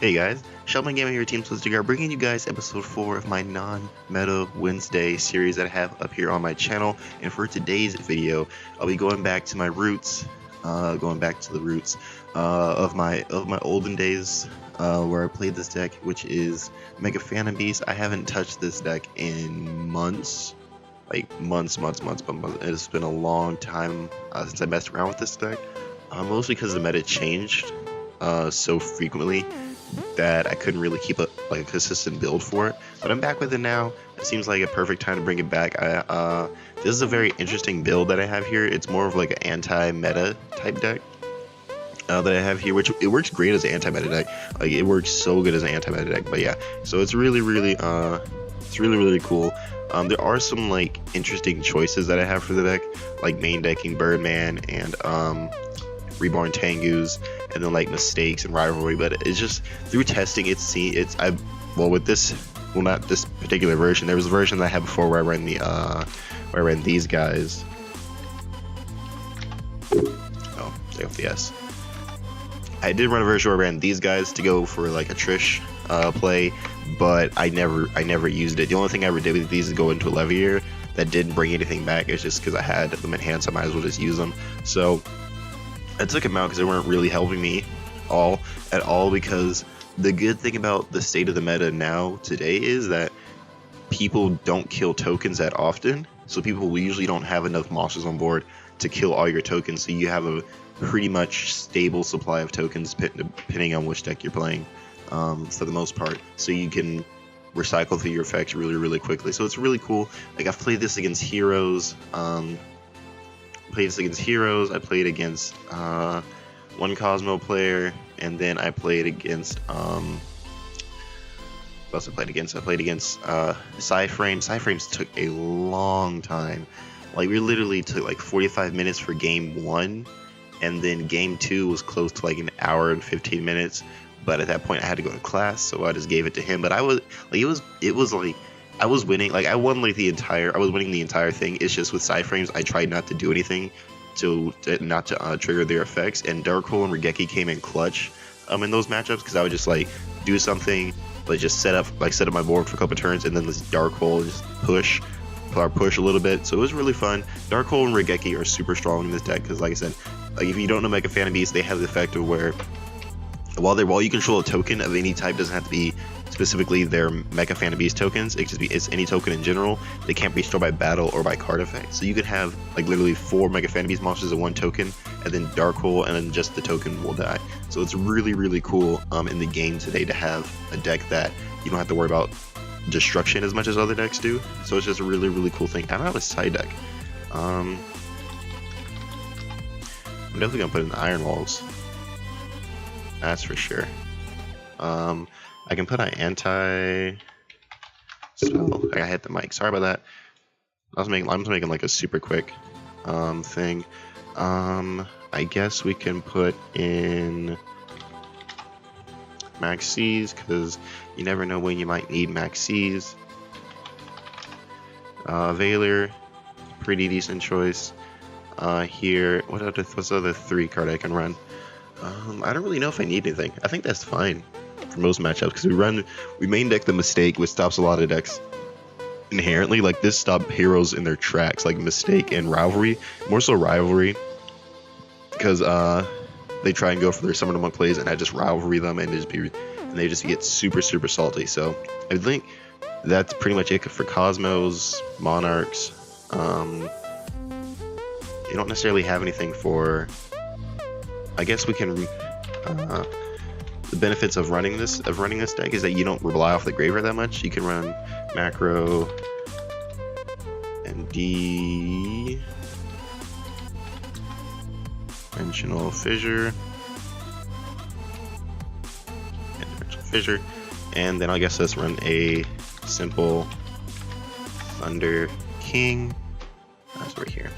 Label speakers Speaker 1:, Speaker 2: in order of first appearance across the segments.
Speaker 1: Hey guys, Sheldon Gaming here, Team Twister, bringing you guys episode 4 of my non-meta Wednesday series that I have up here on my channel. And for today's video, I'll be going back to my roots, of my olden days, where I played this deck, which is Mega Phantom Beast. I haven't touched this deck in months, like months. It's been a long time since I messed around with this deck, mostly because the meta changed so frequently that I couldn't really keep a consistent build for it. But I'm back with it now. It seems like a perfect time to bring it back. This is a very interesting build that I have here. It's more of like an anti-meta type deck that I have here, which it works great as an anti-meta deck. Like, it works so good as an anti-meta deck. But yeah, so it's really cool. There are some like interesting choices that I have for the deck, like main decking Birdman and Reborn Tengus, and then like mistakes and rivalry. But it's just through testing, with this, not this particular version. There was a version that I had before where I ran these guys. Oh, take off the S. I did run a version where I ran these guys to go for like a Trish play, but I never used it. The only thing I ever did with these is go into a Levier. That didn't bring anything back. It's just because I had them in hand, so I might as well just use them. So I took them out because they weren't really helping me at all, because the good thing about the state of the meta now today is that people don't kill tokens that often, so people usually don't have enough monsters on board to kill all your tokens, so you have a pretty much stable supply of tokens depending on which deck you're playing, for the most part, so you can recycle through your effects really quickly. So it's really cool. Like, I've played this against heroes, I played against one Cosmo player, and then I played against what else I played against? I played against Psyframe. Psyframes took a long time. Like, we literally took like 45 minutes for game 1, and then game 2 was close to like an hour and 15 minutes. But at that point I had to go to class, so I just gave it to him. But I was like, it was like I was winning. Like, I won like I was winning the entire thing. It's just with Psyframes, I tried not to do anything to trigger their effects, and Darkhole and Regeki came in clutch in those matchups, because I would just like do something, but just set up my board for a couple turns, and then this Darkhole just push a little bit. So it was really fun. Darkhole and Regeki are super strong in this deck, because like I said, like, if you don't know Mega Phantom Beast, they have the effect of where while you control a token of any type, doesn't have to be specifically their Mecha Phantom Beast tokens, it's any token in general, they can't be destroyed by battle or by card effect. So you could have like literally 4 Mega Phantom Beast monsters in one token, and then Darkhole, and then just the token will die. So it's really cool in the game today to have a deck that you don't have to worry about destruction as much as other decks do. So it's just a really cool thing. I don't have a side deck. I'm definitely gonna put in the Iron Walls. That's for sure. I can put an anti. So I hit the mic. Sorry about that. I'm just making like a super quick thing. I guess we can put in Maxis, because you never know when you might need Maxis. Veiler, pretty decent choice. Here, what's the other 3 card I can run? I don't really know if I need anything. I think that's fine for most matchups, because we main deck the Mistake, which stops a lot of decks inherently. Like, this stopped heroes in their tracks, like Mistake and Rivalry, more so Rivalry, because they try and go for their summon among plays, and I just Rivalry them, and they just get super salty. So I think that's pretty much it for Cosmos, Monarchs. You don't necessarily have anything for. I guess we can. The benefits of running this deck is that you don't rely off the graveyard that much. You can run Macro and Dimensional Fissure, and then I guess let's run a simple Thunder King. That's right here.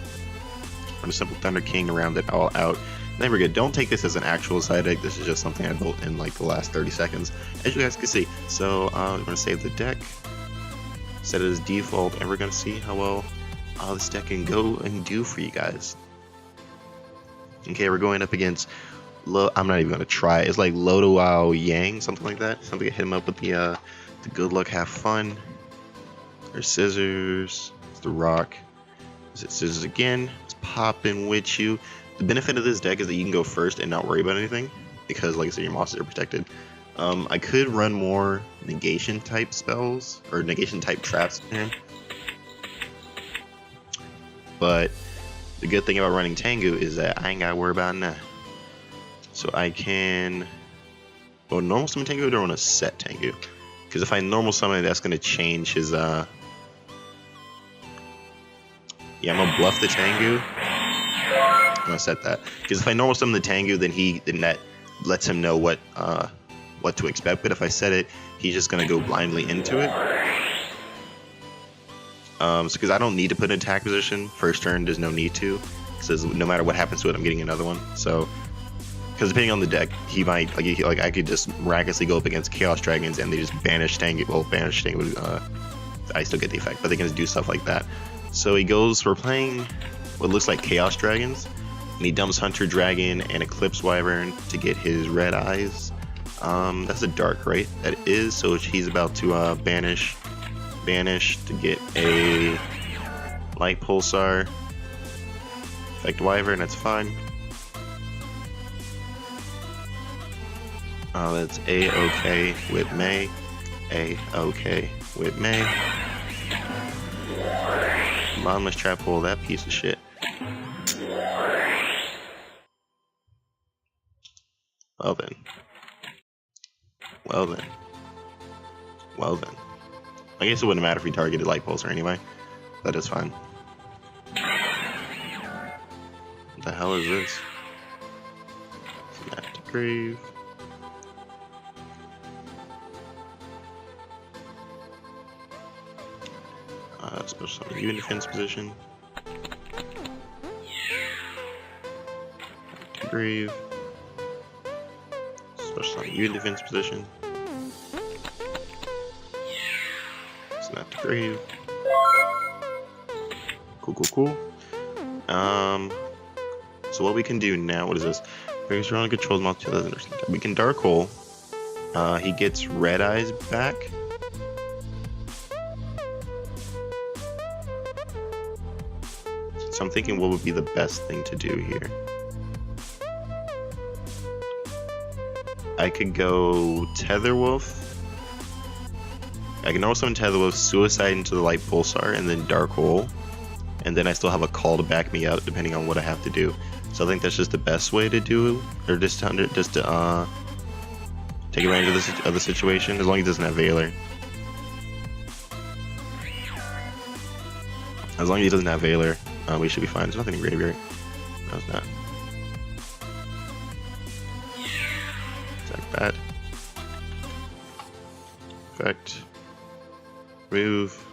Speaker 1: Run a simple Thunder King around it all out. Then we're good. Don't take this as an actual side deck. This is just something I built in like the last 30 seconds, as you guys can see. So we're gonna save the deck, set it as default, and we're gonna see how well this deck can go and do for you guys. Okay, we're going up against I'm not even gonna try. It's like Lodo Yang, something like that. Something to hit him up with the good luck, have fun. There's scissors. It's the rock. Is it scissors again? It's popping with you. The benefit of this deck is that you can go first and not worry about anything because, like I said, your monsters are protected. I could run more negation type spells or negation type traps in here, but the good thing about running Tengu is that I ain't gotta worry about that. So I can go normal summon Tengu, or do I want to set Tengu? Because if I normal summon, that's gonna change his yeah, I'm gonna bluff the Tengu. I'm gonna set that because if I normal summon the Tengu, then that lets him know what to expect. But if I set it, he's just gonna go blindly into it. So because I don't need to put an attack position first turn, there's no need to, because no matter what happens to it, I'm getting another one. So because depending on the deck, he might like I could just miraculously go up against Chaos Dragons and they just banish Tengu. Well, banish Tengu, I still get the effect, but they can just do stuff like that. So he goes, we're playing what looks like Chaos Dragons, and he dumps Hunter Dragon and Eclipse Wyvern to get his red eyes. That's a dark, right? That is, so he's about to banish to get a Light Pulsar. Effect Wyvern, that's fine. That's A-OK with May. A-OK with May. Bottomless Trap Hole, that piece of shit. Well then. Well then. Well then. I guess it wouldn't matter if he targeted Light Pulsar anyway. That is fine. What the hell is this? Snap to Grave. Special summon you in defense position. To Grave. Special summon you in defense position. Snap to Grave. Cool. So what we can do now, what is this? Very strong controls multi doesn't. We can Dark Hole. He gets Red Eyes back. So I'm thinking what would be the best thing to do here. I could go Tetherwolf. I can also summon Tetherwolf, Suicide into the Light Pulsar, and then Dark Hole. And then I still have a call to back me up depending on what I have to do. So I think that's just the best way to do, or just to take advantage of the situation, as long as he doesn't have Veiler. As long as he doesn't have Veiler, we should be fine. There's nothing in graveyard. No, it's not. Attack that. Effect. Move.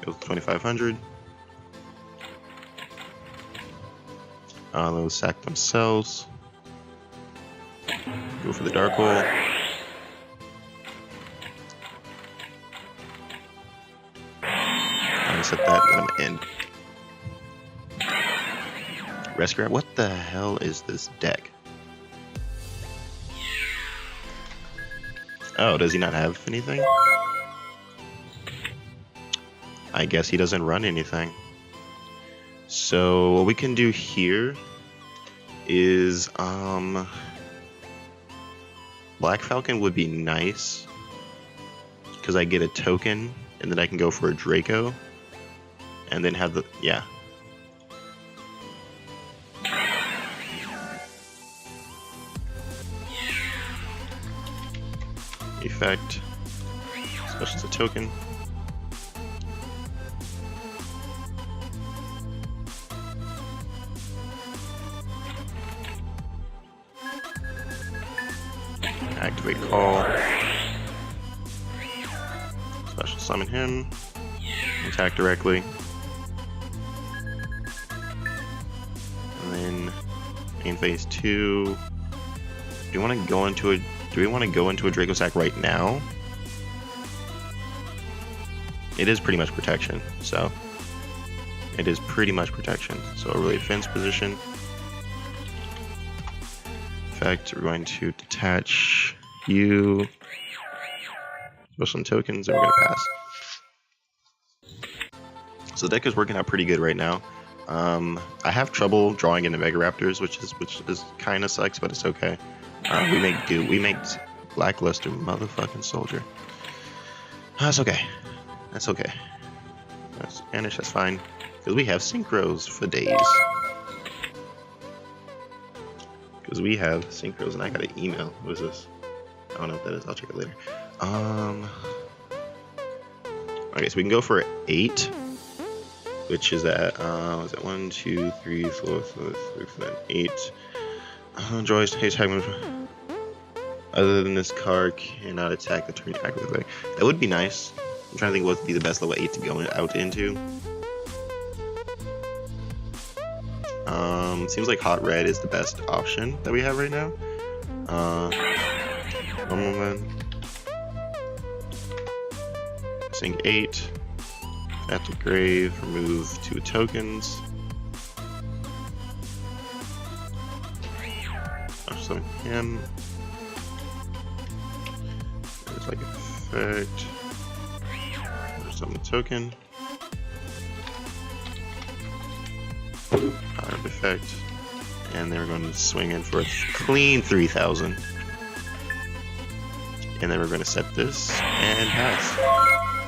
Speaker 1: Go 2,500. They'll sack themselves. Go for the Dark Hole. I'm gonna set that, then I'm in. Rest Grab. What the hell is this deck? Oh, does he not have anything? I guess he doesn't run anything. So what we can do here is Black Falcon would be nice because I get a token and then I can go for a Draco and then have the effect. Special as a token. Activate Call. Special summon him. Attack directly. And then main phase 2. Do we want to go into a Draco Sack right now? It is pretty much protection, so It is pretty much protection. So a really fence position. In fact, we're going to detach you. Put some tokens, and we're gonna pass. So the deck is working out pretty good right now. I have trouble drawing into Mega Raptors, which is kind of sucks, but it's okay. We make do. We make Lackluster motherfucking soldier. That's okay. That's okay. That's Spanish. That's fine. Because we have synchros for days. Because we have synchros, and I got an email. What is this? I don't know what that is. I'll check it later. Okay, so we can go for 8, which is at is it 1, 2, 3, 4, 5, 6, 7, 8. Joyce, hey, other than this card, cannot attack the turn actively. That would be nice. I'm trying to think what would be the best level 8 to go out into. Seems like Hot Red is the best option that we have right now. One moment. Sink 8. At the grave, remove 2 tokens. I'll summon him. There's like effect. There's summon token. Power of effect. And then we're going to swing in for a clean 3,000. And then we're going to set this and pass.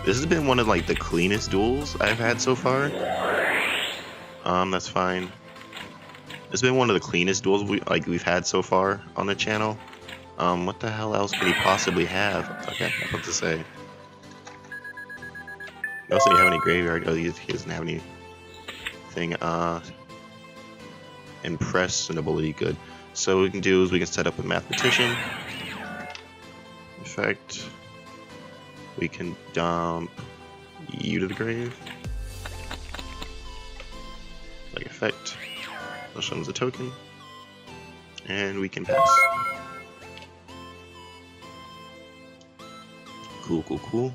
Speaker 1: This has been one of like the cleanest duels I've had so far. That's fine. It's been one of the cleanest duels we've had so far on the channel. What the hell else could he possibly have? Okay, I have to say. He also didn't have any graveyard. Oh, he doesn't have anything impressionably good. So what we can do is we can set up a mathematician. Effect. We can dump you to the grave. Like effect. That shows a token. And we can pass. Cool, cool, cool.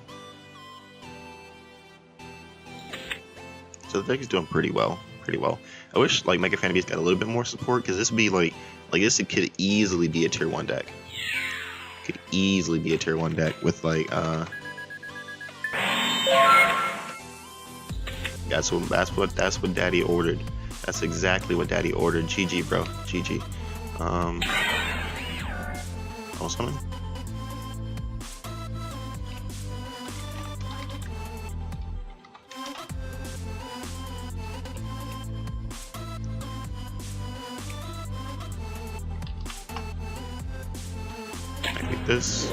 Speaker 1: So the deck is doing pretty well. Pretty well. I wish like Mecha Fan Beast got a little bit more support, because this would be like this could easily be a tier 1 deck. Could easily be a tier 1 deck with like That's what Daddy ordered. That's exactly what Daddy ordered. GG, bro. GG. Oh, something. I get this.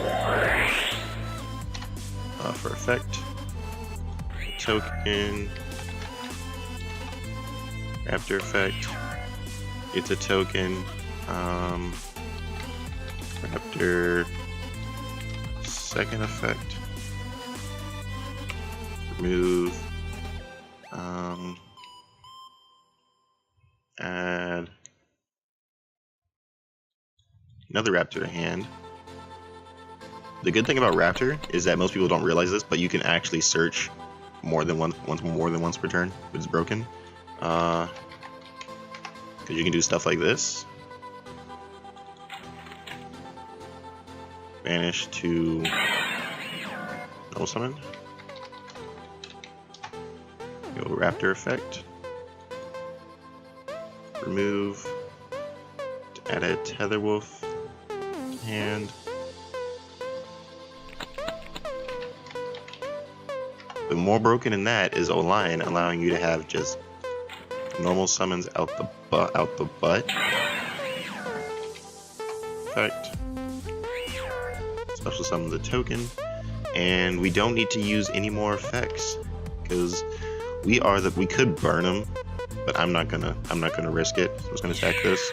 Speaker 1: For effect. Token. Raptor effect. It's a token. Raptor. Second effect. Remove. Add another Raptor to hand. The good thing about Raptor is that most people don't realize this, but you can actually search more than once per turn if it's broken. Because you can do stuff like this. Banish to double summon. Go Raptor effect. Remove. To add a Tether Wolf hand. But more broken than that is O-Line, allowing you to have just normal summons out the butt. Effect. Special summon the token, and we don't need to use any more effects because we could burn them, but I'm not gonna risk it. So I'm just gonna attack this.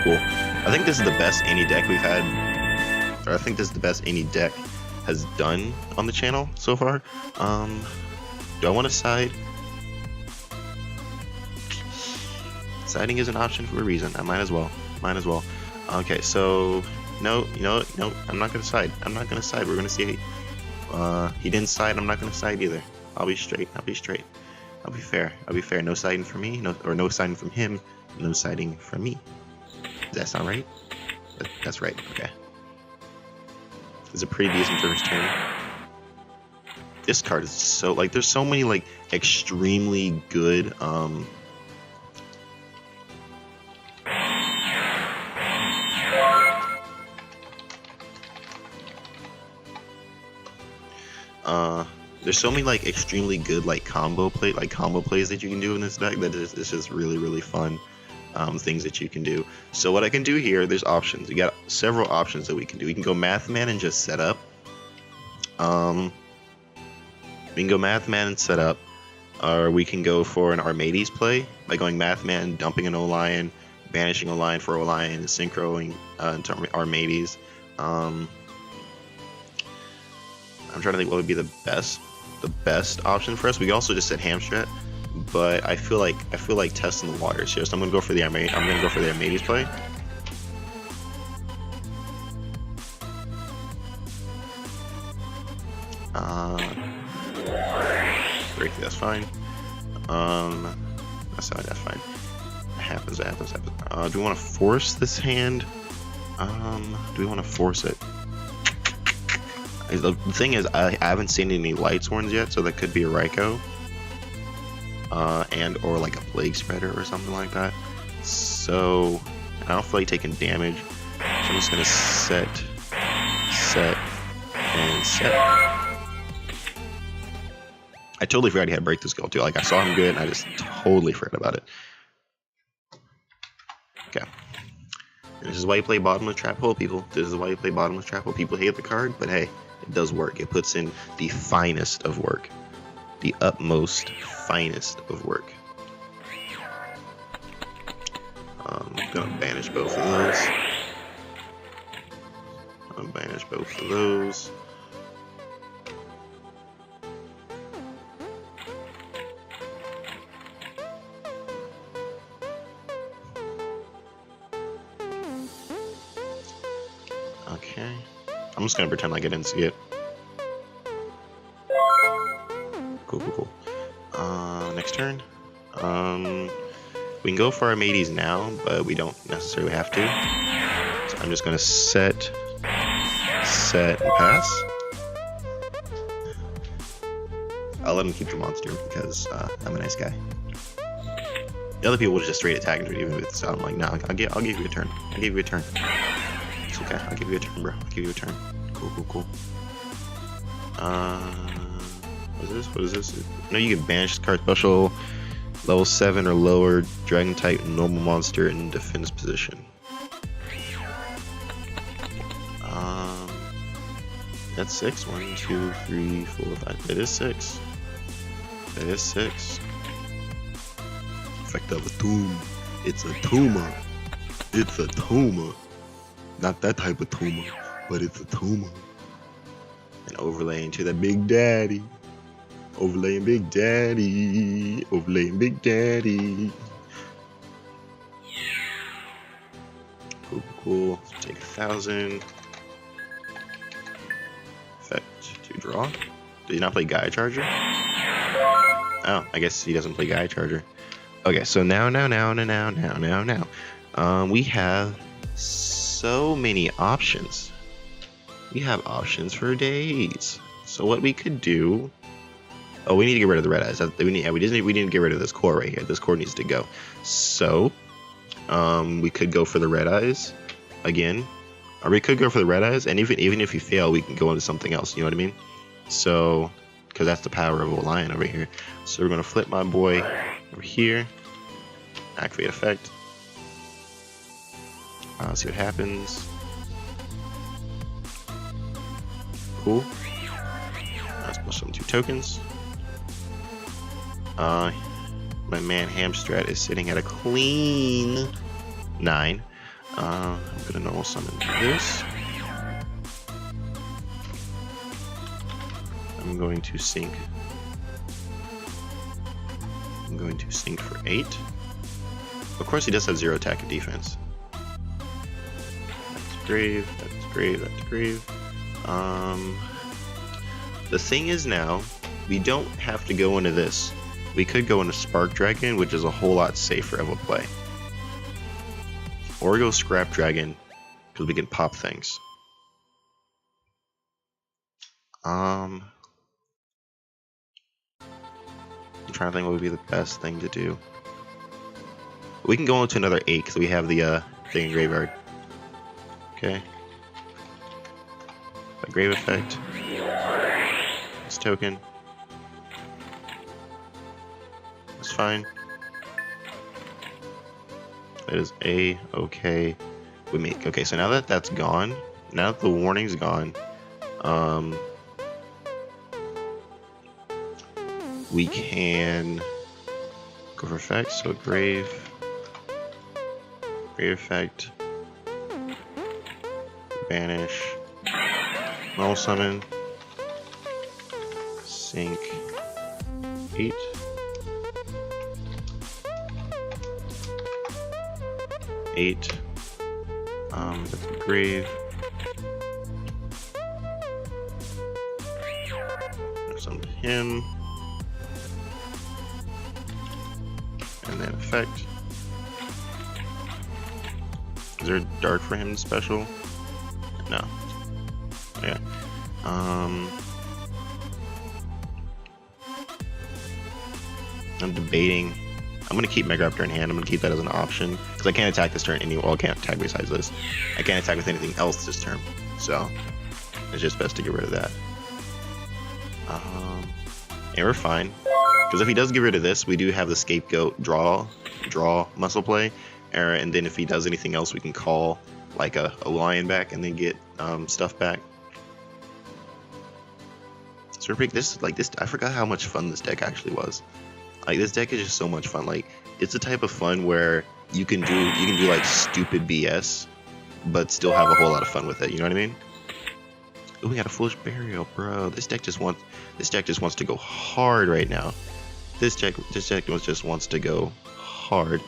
Speaker 1: Cool. I think this is the best any deck we've had, or I think this is the best any deck has done on the channel so far. Do I want to side? Siding is an option for a reason. I might as well. Okay, so no, no, I'm not gonna side. I'm not gonna side. We're gonna see. He didn't side. I'm not gonna side either. I'll be straight. I'll be straight. I'll be fair. I'll be fair. No siding from me. No siding from him. No siding from me. Does that sound right? That's right. Okay. It's a pretty decent first turn. This card is so like there's so many like extremely good there's so many like extremely good like combo plays that you can do in this deck that is just really fun. Things that you can do. So what I can do here, there's options. We got several options that we can do. We can go Math Man and just set up. We can go Math Man and set up, or we can go for an Armades play by going Math Man, dumping an O-Lion, banishing O-Lion for O-Lion, synchroing into Armades. I'm trying to think what would be the best option for us. We can also just set Hamstrat. But I feel like testing the waters here, so I'm gonna go for the Armades play. Break, that's fine. That's fine. That happens. Do we want to force this hand? Do we want to force it? The thing is, I haven't seen any Light Sworns yet, so that could be a Raikou. And or like a Plague Spreader or something like that. So I don't feel like taking damage. So I'm just gonna set. I totally forgot he had Break the Skull too. Like I saw him good and I just totally forgot about it. Okay. And this is why you play Bottomless Trap Hole, people. This is why you play Bottomless Trap Hole. People hate the card, but hey, it does work. It puts in the finest of work. The utmost finest of work. I'm gonna banish both of those. Okay. I'm just gonna pretend like I didn't see it. Cool. Next turn. We can go for our mateys now, but we don't necessarily have to. So I'm just gonna set, and pass. I'll let him keep the monster because I'm a nice guy. The other people will just straight attack into it, even if it's I'm like, no, I'll give you a turn. I'll give you a turn. It's okay. I'll give you a turn, bro. I'll give you a turn. Cool. What is this? No, you can banish this card special. Level 7 or lower, Dragon type normal monster in defense position. That's 6. 1, 2, 3, 4, 5. That is 6. Effect of a tomb. It's a tumor. Not that type of tumor, but it's a tumor. And overlay into the Big Daddy. Overlaying Big Daddy. Cool. So take 1,000. Effect to draw. Did he not play Gaia Charger? Oh, I guess he doesn't play Gaia Charger. Okay, so now. We have so many options. We have options for days. So what we could do. Oh, we need to get rid of the red eyes. We need to get rid of this core right here. This core needs to go. So, we could go for the red eyes again, or we could go for the red eyes, and even if you fail, we can go into something else. You know what I mean? So, because that's the power of a lion over here. So we're gonna flip my boy over here. Activate effect. See what happens. Cool. Let's push some 2 tokens. My man Hamstrat is sitting at a clean 9. I'm gonna normal summon this. I'm going to sink for 8. Of course, he does have 0 attack and defense. grave, that's grave, that's grave. The thing is now, we don't have to go into this. We could go into Spark Dragon, which is a whole lot safer of a play. Or go Scrap Dragon, because we can pop things. I'm trying to think what would be the best thing to do. We can go into another 8 because we have the thing in graveyard. Okay. A grave effect. This token. That's fine. That is okay. We make okay. So now that that's gone, now that the warning's gone, we can go for effects. So grave effect, banish, normal summon, sink 8. Grave. Summon him. And then effect. Is there a dart for him special? No. Yeah. I'm debating. I'm gonna keep Mega Raptor in hand. I'm gonna keep that as an option because I can't attack this turn anyway. Well, I can't attack besides this. I can't attack with anything else this turn, so it's just best to get rid of that. And we're fine because if he does get rid of this, we do have the scapegoat draw muscle play, and then if he does anything else, we can call like a lion back and then get stuff back. So this I forgot how much fun this deck actually was. Like this deck is just so much fun. Like it's the type of fun where you can do like stupid BS, but still have a whole lot of fun with it. You know what I mean? Oh, we got a Foolish Burial, bro. This deck just wants to go hard right now. This deck just wants to go hard.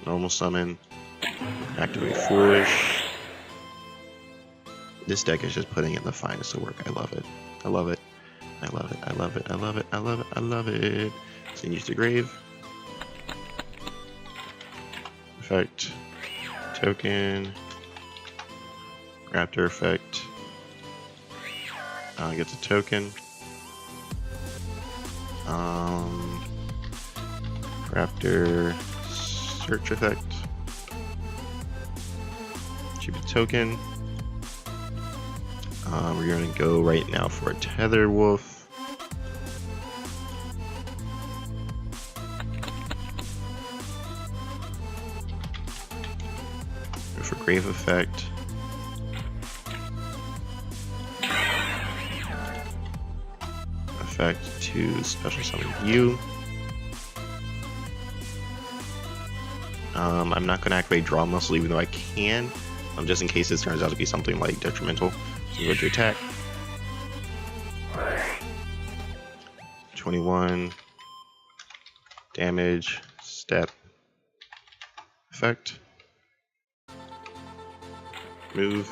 Speaker 1: Normal summon, activate Foolish. This deck is just putting in the finest of work. I love it. I love it. I love it, I love it, I love it, I love it, I love it. So use the grave. Effect. Token. Raptor effect. Gets a token. Raptor search effect. Keep a token. We're gonna go right now for a Tether Wolf. Go for Grave effect. Effect to special summon you. I'm not gonna activate Draw Muscle even though I can, just in case this turns out to be something like detrimental. So go to attack. 21 damage, step, effect, move.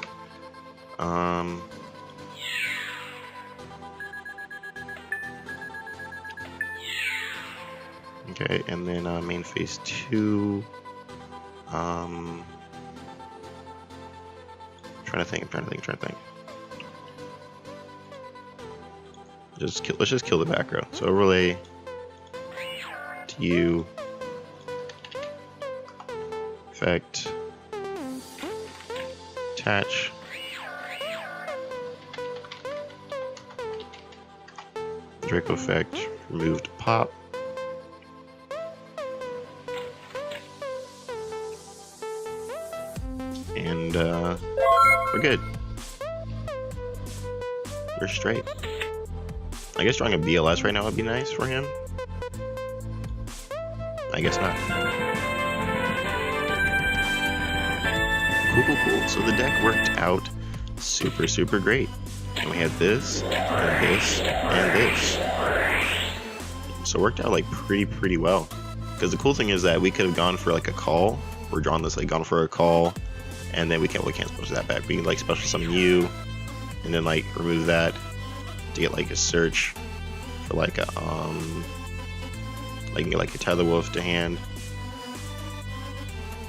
Speaker 1: Okay, and then main phase 2. Trying to think. Let's just kill the back row. So overlay to you. Effect. Attach. Draco effect. Removed pop. And we're good. We're straight. I guess drawing a BLS right now would be nice for him. I guess not. Cool. So the deck worked out super great. And we had this, and this, and this. So it worked out like pretty well. Because the cool thing is that we could have gone for like a call. We're drawing this like gone for a call. and then we can't special that back. We can like special summon you, and then like remove that to get like a search for like a like get like a tether wolf to hand.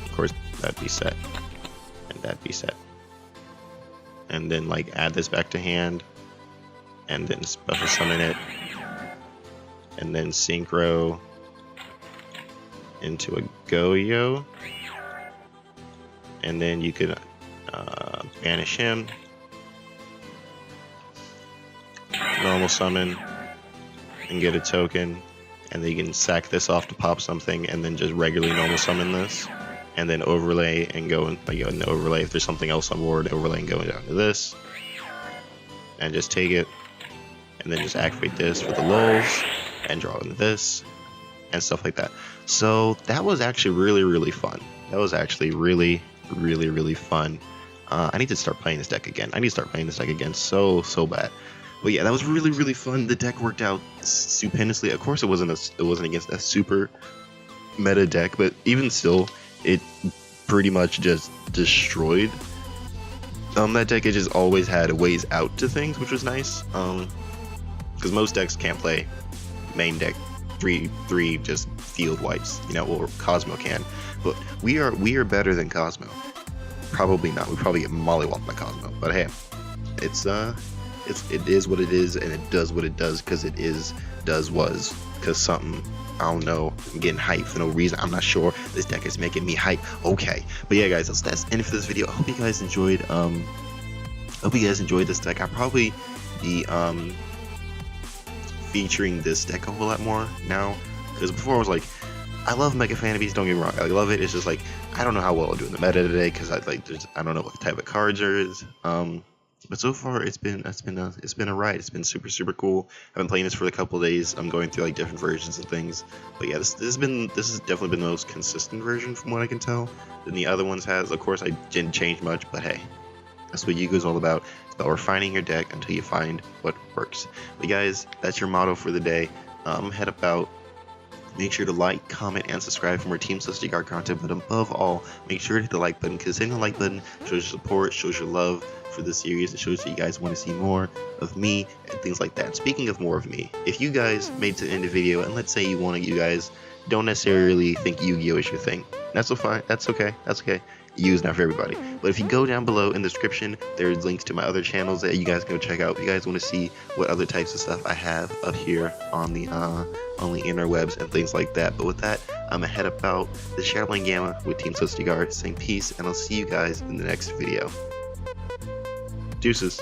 Speaker 1: Of course, that'd be set, and that'd be set, and then like add this back to hand, and then special summon it, and then synchro into a Go-Yo, and then you could banish him, normal summon, and get a token, and then you can sack this off to pop something, and then just regularly normal summon this, and then overlay and go in, like, in the overlay if there's something else on board, overlay and go down to this, and just take it, and then just activate this for the lulls, and draw into this, and stuff like that. So that was actually really fun. That was actually really fun. I need to start playing this deck again. So bad. But yeah, that was really fun. The deck worked out stupendously. Of course, it wasn't against a super meta deck, but even still, it pretty much just destroyed that deck. It just always had ways out to things, which was nice. Because most decks can't play main deck three just field wipes, you know, or Cosmo can, but we are better than Cosmo. Probably not. We probably get mollywopped by Cosmo, but hey, it is what it is, and it does what it does because because something, I don't know, I'm getting hyped for no reason. I'm not sure. This deck is making me hype. Okay, but yeah, guys, that's it for this video. I hope you guys enjoyed. This deck. I'll probably be featuring this deck a whole lot more now, because before I was like, I love Mecha Fanabees, don't get me wrong, I love it. It's just like, I don't know how well I'll do in the meta today, because I don't know what type of cards there is. But so far it's been a ride. It's been super cool. I've been playing this for a couple of days. I'm going through like different versions and things. But yeah, this has definitely been the most consistent version from what I can tell than the other ones has. Of course, I didn't change much, but hey, that's what Yu-Gi-Oh's all about. It's about refining your deck until you find what works. But guys, that's your motto for the day. Head about. Make sure to like, comment, and subscribe for more Team Celestial Guard content. But above all, make sure to hit the like button, because hitting the like button shows your support, shows your love for the series. It shows that you guys want to see more of me and things like that. Speaking of more of me, if you guys made it to the end of the video, and let's say you guys don't necessarily think Yu-Gi-Oh is your thing, that's so fine. That's okay. Yu-Gi's not for everybody. But if you go down below in the description, there's links to my other channels that you guys can go check out. If you guys want to see what other types of stuff I have up here on the interwebs and things like that. But with that, I'm gonna head about the Shadowline Gamma with Team Celestial Guard, saying peace, and I'll see you guys in the next video. Deuces.